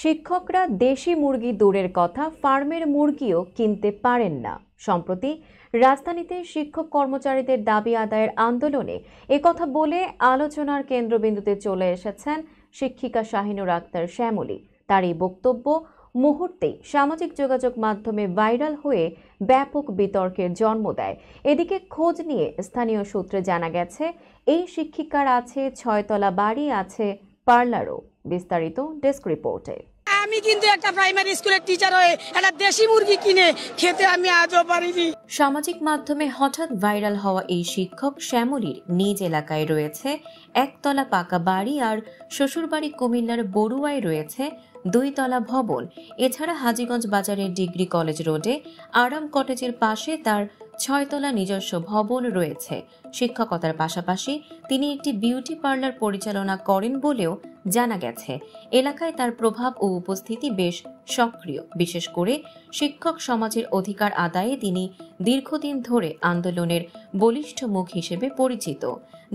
শিক্ষকরা দেশি মুরগি দূরের কথা ফার্মের মুরগিও কিনতে পারেন না। সম্প্রতি রাজধানীতে শিক্ষক কর্মচারীদের দাবি আদায়ের আন্দোলনে একথা বলে আলোচনার কেন্দ্রবিন্দুতে চলে এসেছেন শিক্ষিকা শাহিনুর আক্তার শ্যামলী। তার এই বক্তব্য মুহূর্তেই সামাজিক যোগাযোগ মাধ্যমে ভাইরাল হয়ে ব্যাপক বিতর্কের জন্ম দেয়। এদিকে খোঁজ নিয়ে স্থানীয় সূত্রে জানা গেছে, এই শিক্ষিকার আছে 6তলা বাড়ি, আছে পার্লারও। বিস্তারিত ডেস্ক রিপোর্টে। আমি কিন্তু একটা প্রাইমারি স্কুলের টিচার হয়ে একটা দেশি মুরগি কিনে খেতে আমি আজও পারিনি। সামাজিক মাধ্যমে হঠাৎ ভাইরাল হওয়া এই শিক্ষক শ্যামলীর নিজ এলাকায় রয়েছে একতলা পাকা বাড়ি, আর শ্বশুরবাড়ি কুমিল্লার বড়ুয়ায় রয়েছে 2তলা ভবন। এছাড়া হাজীগঞ্জ বাজারের ডিগ্রি কলেজ রোডে আরাম কটেজের পাশে তার 6তলা নিজস্ব ভবন রয়েছে। শিক্ষকতার পাশাপাশি তিনি একটি বিউটি পার্লার পরিচালনা করেন বলেও জানা গেছে। এলাকায় তার প্রভাব ও উপস্থিতি বেশ সক্রিয়। বিশেষ করে শিক্ষক সমাজের অধিকার আদায়ে তিনি দীর্ঘদিন ধরে আন্দোলনের বলিষ্ঠ মুখ হিসেবে পরিচিত।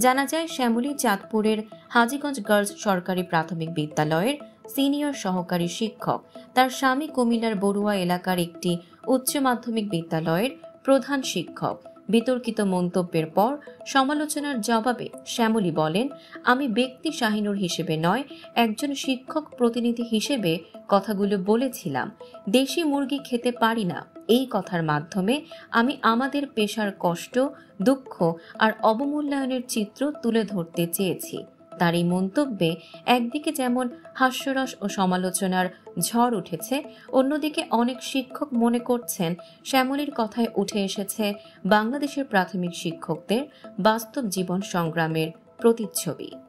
জানা যায়, শ্যামলী চাঁদপুরের হাজীগঞ্জ গার্লস সরকারি প্রাথমিক বিদ্যালয়ের সিনিয়র সহকারী শিক্ষক। তার স্বামী কুমিল্লার বড়ুয়া এলাকার একটি উচ্চ মাধ্যমিক বিদ্যালয়ের প্রধান শিক্ষক। বিতর্কিত মন্তব্যের পর সমালোচনার জবাবে শ্যামলী বলেন, আমি ব্যক্তি শাহিনুর হিসেবে নয়, একজন শিক্ষক প্রতিনিধি হিসেবে কথাগুলো বলেছিলাম। দেশি মুরগি খেতে পারি না, এই কথার মাধ্যমে আমি আমাদের পেশার কষ্ট, দুঃখ আর অবমূল্যায়নের চিত্র তুলে ধরতে চেয়েছি। তার এই মন্তব্যে একদিকে যেমন হাস্যরস ও সমালোচনার ঝড় উঠেছে, অন্যদিকে অনেক শিক্ষক মনে করছেন শ্যামলীর কথায় উঠে এসেছে বাংলাদেশের প্রাথমিক শিক্ষকদের বাস্তব জীবন সংগ্রামের প্রতিচ্ছবি।